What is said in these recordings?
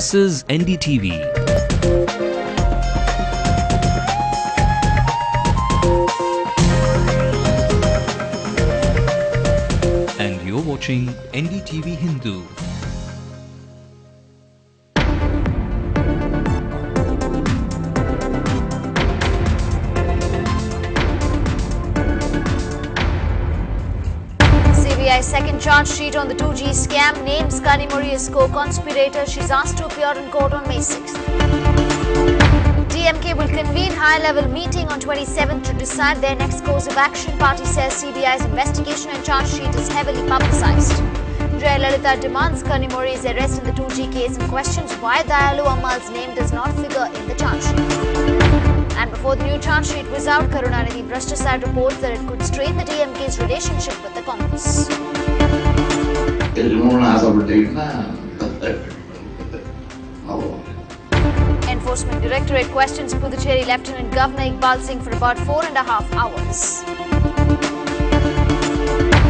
This is NDTV. And you're watching NDTV Hindu. CBI's second charge sheet on the 2G scam names Kanimozhi as co-conspirator. She's asked to appear in court on May 6th. DMK will convene high-level meeting on 27th to decide their next course of action. Party says CBI's investigation and charge sheet is heavily publicized. Jayalalitha demands Kanimozhi's arrest in the 2G case and questions why Dayalu Ammal's name does not figure in the charge sheet. And before the new charge sheet was out, Karunanidhi brushed aside reports that it could strain the DMK's relationship with the Congress. Enforcement Directorate questions Puducherry Lieutenant Governor Iqbal Singh for about 4.5 hours.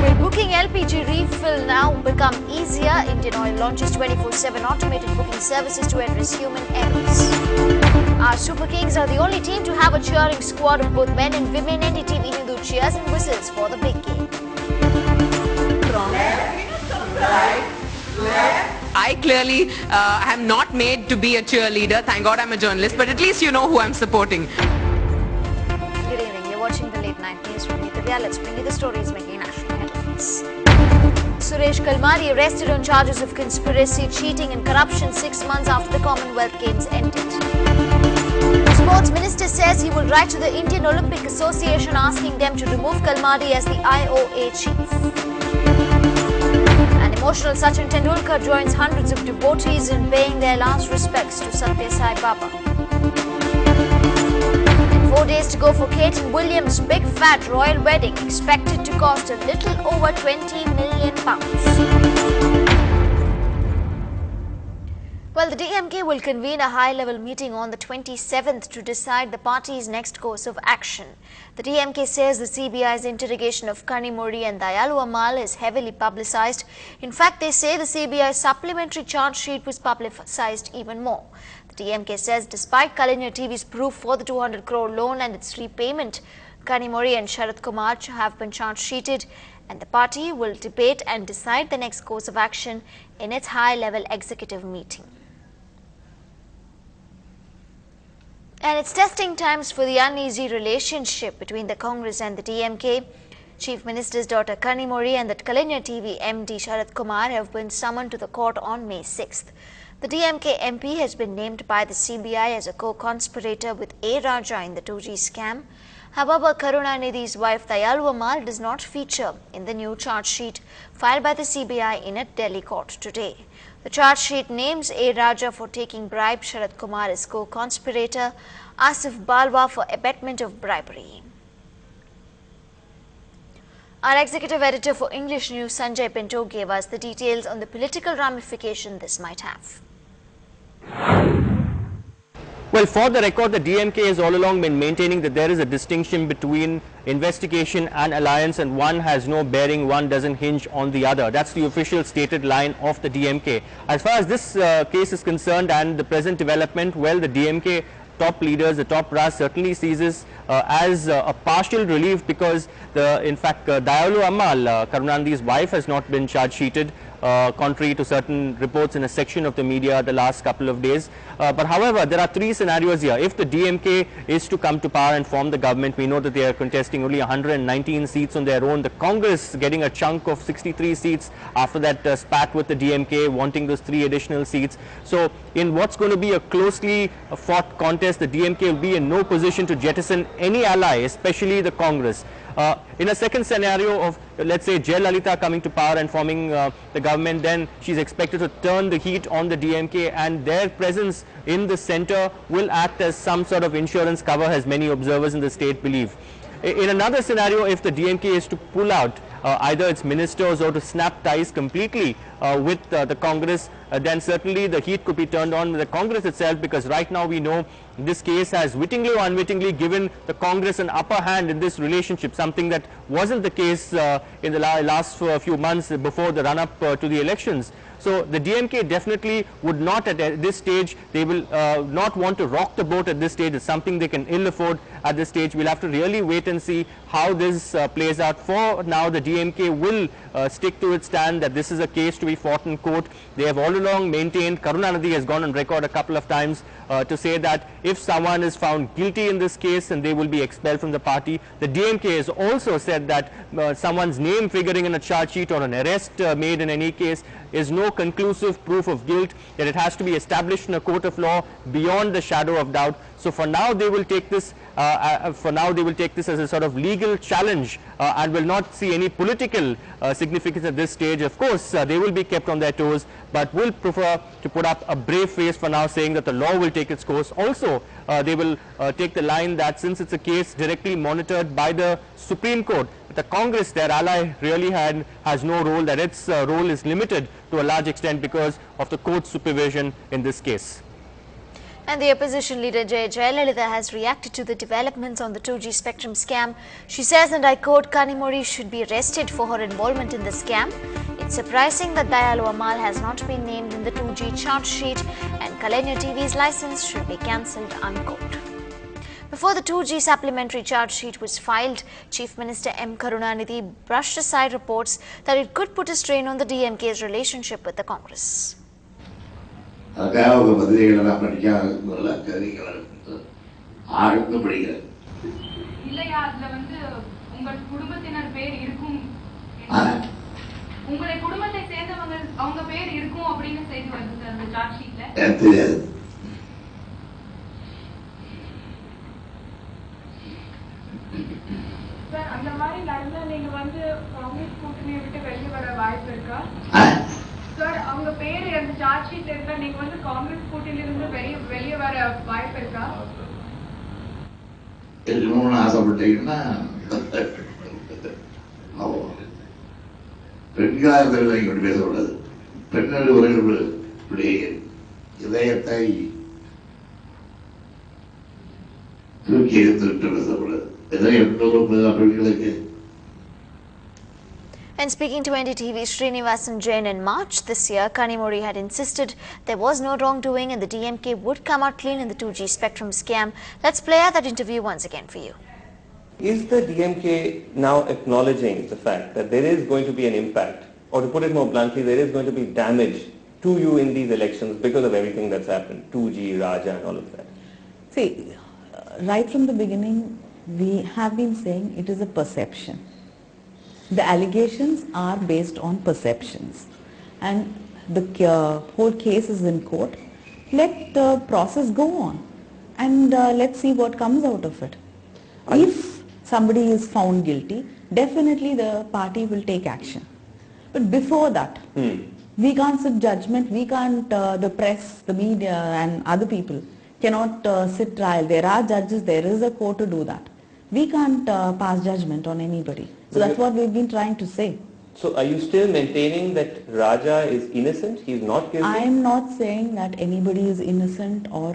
Will booking LPG refill now become easier? Indian Oil launches 24/7 automated booking services to address human errors. Our Super Kings are the only team to have a cheering squad of both men and women. NDTV Hindu cheers and whistles for the big game. I clearly am not made to be a cheerleader. Thank God I'm a journalist, but at least you know who I'm supporting. Good evening. You're watching the Late Night News with me, Divya. Let's bring you the stories making national headlines. Suresh Kalmari arrested on charges of conspiracy, cheating and corruption 6 months after the Commonwealth Games ended. Sports Minister says he will write to the Indian Olympic Association asking them to remove Kalmari as the IOA chief. An emotional Sachin Tendulkar joins hundreds of devotees in paying their last respects to Satya Sai Baba. And 4 days to go for Kate and William's big fat royal wedding, expected to cost a little over £20 million. Well, the DMK will convene a high-level meeting on the 27th to decide the party's next course of action. The DMK says the CBI's interrogation of Kanimozhi and Dayalu Ammal is heavily publicized. In fact, they say the CBI's supplementary charge sheet was publicized even more. The DMK says despite Kalinya TV's proof for the 200 crore loan and its repayment, Kanimozhi and Sharad Kumar have been charge sheeted, and the party will debate and decide the next course of action in its high-level executive meeting. And it's testing times for the uneasy relationship between the Congress and the DMK. Chief Minister's daughter Kanimozhi and the Kalinya TV MD Sharad Kumar have been summoned to the court on May 6th. The DMK MP has been named by the CBI as a co-conspirator with A. Raja in the 2G scam. However, Karunanidhi's wife Dayalu Ammal does not feature in the new charge sheet filed by the CBI in a Delhi court today. The charge sheet names A. Raja for taking bribe, Sharad Kumar as co-conspirator, Asif Balwa for abetment of bribery. Our executive editor for English News, Sanjay Pinto, gave us the details on the political ramification this might have. Well, for the record, the DMK has all along been maintaining that there is a distinction between investigation and alliance, and one has no bearing, one doesn't hinge on the other. That's the official stated line of the DMK. As far as this case is concerned and the present development, well, the DMK top leaders, the top brass certainly sees this as a partial relief, because in fact Dayalu Ammal, Karunanidhi's wife, has not been charge sheeted, contrary to certain reports in a section of the media the last couple of days. But however, there are 3 scenarios here. If the DMK is to come to power and form the government, we know that they are contesting only 119 seats on their own. The Congress getting a chunk of 63 seats after that spat with the DMK, wanting those 3 additional seats. So in what's going to be a closely fought contest, the DMK will be in no position to jettison any ally, especially the Congress. In a second scenario of, let's say, Jayalalitha coming to power and forming the government, then she's expected to turn the heat on the DMK, and their presence in the centre will act as some sort of insurance cover, as many observers in the state believe. In another scenario, if the DMK is to pull out either its ministers or to snap ties completely with the Congress, then certainly the heat could be turned on with the Congress itself, because right now we know this case has wittingly or unwittingly given the Congress an upper hand in this relationship, something that wasn't the case in the last few months before the run-up to the elections. So the DMK definitely would not at this stage, they will not want to rock the boat at this stage. It's something they can ill afford at this stage. We'll have to really wait and see how this plays out. For now, the DMK will stick to its stand that this is a case to be fought in court. They have all along maintained, Karunanidhi has gone on record a couple of times to say that if someone is found guilty in this case, and they will be expelled from the party. The DMK has also said that someone's name figuring in a charge sheet or an arrest made in any case is no conclusive proof of guilt, that it has to be established in a court of law beyond the shadow of doubt. So for now they will take this as a sort of legal challenge and will not see any political significance at this stage. Of course they will be kept on their toes, but will prefer to put up a brave face for now, saying that the law will take its course. Also they will take the line that since it's a case directly monitored by the Supreme Court, the Congress, their ally, really has no role, that its role is limited to a large extent because of the court supervision in this case. And the opposition leader Jayalalitha has reacted to the developments on the 2G spectrum scam. She says, and I quote, Kanimori should be arrested for her involvement in the scam. It's surprising that Dayalu Amal has not been named in the 2G charge sheet, and Kalenya TV's license should be cancelled, unquote. Before the 2G supplementary charge sheet was filed, Chief Minister M. Karunanidhi brushed aside reports that it could put a strain on the DMK's relationship with the Congress. அந்த மாதிரி நடந்தா நீங்க வந்து காங்கிரஸ் கூட்டணியை விட்டு வெளியே வர வாய்ப்பு இருக்கா சார்? அவங்க பேரு அந்த சார்ஜ் ஷீட் இருந்தா நீங்க வந்து காங்கிரஸ் கூட்டணியில இருந்து வெளியே வர வாய்ப்பு இருக்கா? இருக்கணும்னு ஆசைப்பட்டீங்கன்னா பெண்களாக இருக்கிறத இங்கிட்டு பேசக்கூடாது. பெண்கள் உறவுகளுடைய இதயத்தை தூக்கி எடுத்துட்டு பேசக்கூடாது. And speaking to NDTV, Srinivasan Jain, in March this year, Kanimori had insisted there was no wrongdoing and the DMK would come out clean in the 2G spectrum scam. Let's play out that interview once again for you. Is the DMK now acknowledging the fact that there is going to be an impact, or to put it more bluntly, there is going to be damage to you in these elections because of everything that's happened, 2G, Raja and all of that? See, right from the beginning, we have been saying it is a perception. The allegations are based on perceptions, and the whole case is in court. Let the process go on, and let's see what comes out of it. If somebody is found guilty, definitely the party will take action. But before that, we can't sit judgment, we can't, the press, the media and other people cannot sit trial. There are judges, there is a court to do that. We can't pass judgment on anybody. So that's what we've been trying to say. So are you still maintaining that Raja is innocent? He's not guilty? I am not saying that anybody is innocent or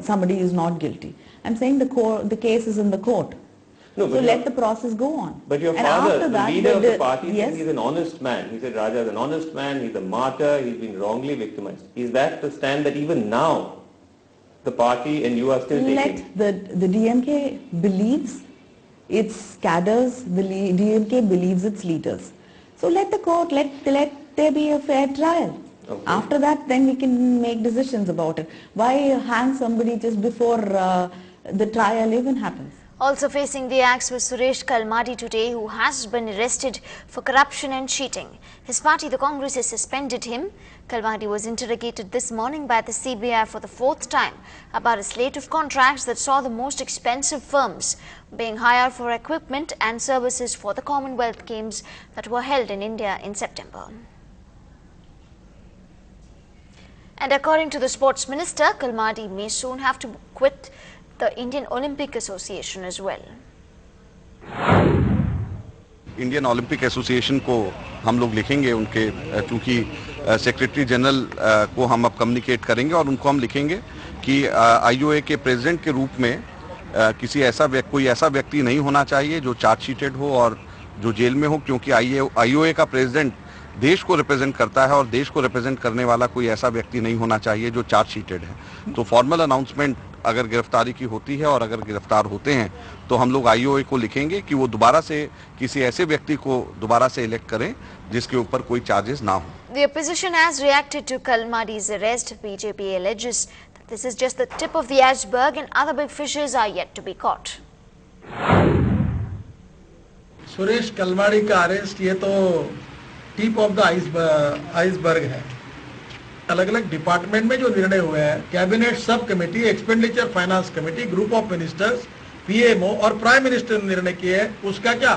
somebody is not guilty. I'm saying the case is in the court. No, so let the process go on. But your and father, the leader of the party, yes, said he's an honest man. He said Raja is an honest man, he's a martyr, he's been wrongly victimized. Is that the stand that even now the party and you are still taking? Let the DMK believes its cadres, the DMK believes its leaders. So let the court, let there be a fair trial. Okay. After that, then we can make decisions about it. Why hang somebody just before the trial even happens? Also facing the axe was Suresh Kalmadi today, who has been arrested for corruption and cheating. His party, the Congress, has suspended him. Kalmadi was interrogated this morning by the CBI for the 4th time about a slate of contracts that saw the most expensive firms being hired for equipment and services for the Commonwealth Games that were held in India in September. And according to the Sports Minister, Kalmadi may soon have to quit the Indian Olympic Association as well. Indian Olympic association को हम लोग लिखेंगे उनके, क्योंकि secretary general को हम अब communicate करेंगे और उनको हम लिखेंगे कि IOA के प्रेसिडेंट के रूप में कोई ऐसा व्यक्ति नहीं होना चाहिए जो चार्जशीटेड हो और जो जेल में हो, क्योंकि IOA का प्रेसिडेंट देश को रिप्रेजेंट करता है और देश को रिप्रेजेंट करने वाला कोई ऐसा व्यक्ति नहीं होना चाहिए जो चार्जशीटेड है। तो फॉर्मल अनाउंसमेंट अगर गिरफ्तारी की होती है और अगर गिरफ्तार होते हैं तो हम लोग IOA को लिखेंगे कि वो दोबारा से किसी ऐसे व्यक्ति को दोबारा से इलेक्ट करें जिसके ऊपर कोई चार्जेस ना हो। The opposition has reacted to Kalmadi's arrest. BJP alleges that this is just the tip of the iceberg and other big fishes are yet to be caught. Suresh Kalmadi का अरेस्ट ये तो टिप ऑफ द आइसबर्ग है। अलग अलग department में जो निर्णय हुए हैं, cabinet sub committee, expenditure finance committee, group of ministers, PMO और प्राइम मिनिस्टर ने निर्णय किए हैं, उसका क्या?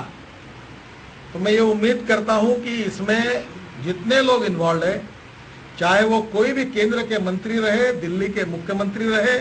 तो मैं ये उम्मीद करता हूं कि इसमें जितने लोग इन्वॉल्व है, चाहे वो कोई भी केंद्र के मंत्री रहे, दिल्ली के मुख्यमंत्री रहे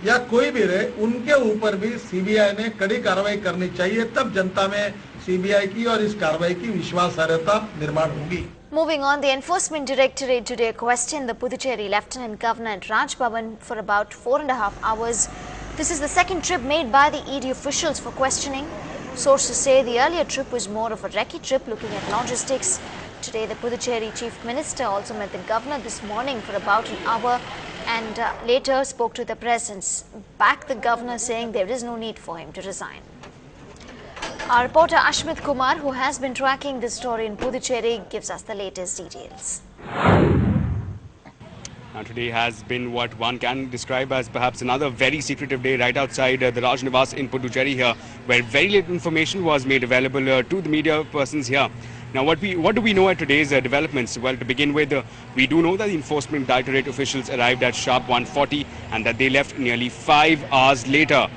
या कोई भी रहे, उनके ऊपर भी CBI ने कड़ी कार्रवाई करनी चाहिए। तब जनता में CBI की और इस कार्रवाई की विश्वासार्हता निर्माण होगी। Moving on, the Enforcement Directorate today questioned the Puducherry Lieutenant Governor at Raj Bhavan for about 4.5 hours. This is the second trip made by the ED officials for questioning. Sources say the earlier trip was more of a recce trip looking at logistics. Today, the Puducherry Chief Minister also met the Governor this morning for about an hour and later spoke to the Presence. Back the Governor saying there is no need for him to resign. Our reporter Ashmit Kumar, who has been tracking this story in Puducherry, gives us the latest details. Today has been what one can describe as perhaps another very secretive day right outside the Raj Niwas in Puducherry here, where very little information was made available to the media persons here. Now, what do we know at today's developments? Well, to begin with, we do know that the Enforcement Directorate officials arrived at sharp 1:40 and that they left nearly 5 hours later.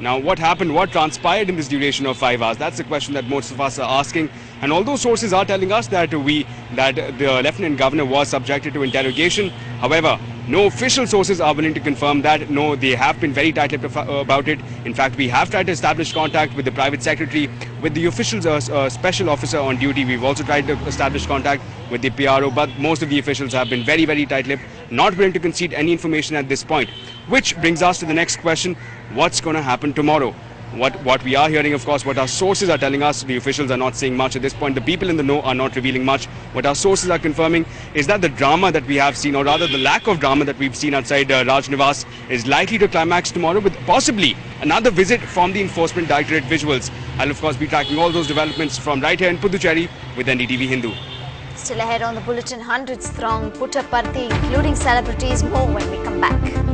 Now, what happened? What transpired in this duration of 5 hours? That's the question that most of us are asking. And although sources are telling us that the Lieutenant Governor was subjected to interrogation, however, no official sources are willing to confirm that. No, they have been very tight-lipped about it. In fact, we have tried to establish contact with the private secretary, with the officials, special officer on duty. We've also tried to establish contact with the PRO, but most of the officials have been very, very tight-lipped, not willing to concede any information at this point. Which brings us to the next question: what's going to happen tomorrow? What we are hearing, of course, what our sources are telling us, the officials are not saying much at this point. The people in the know are not revealing much. What our sources are confirming is that the drama that we have seen, or rather the lack of drama that we've seen outside Raj Niwas, is likely to climax tomorrow with possibly another visit from the Enforcement Directorate visuals. I'll, of course, be tracking all those developments from right here in Puducherry with NDTV Hindu. Still ahead on the bulletin, hundreds throng Puttaparthi, including celebrities. More when we come back.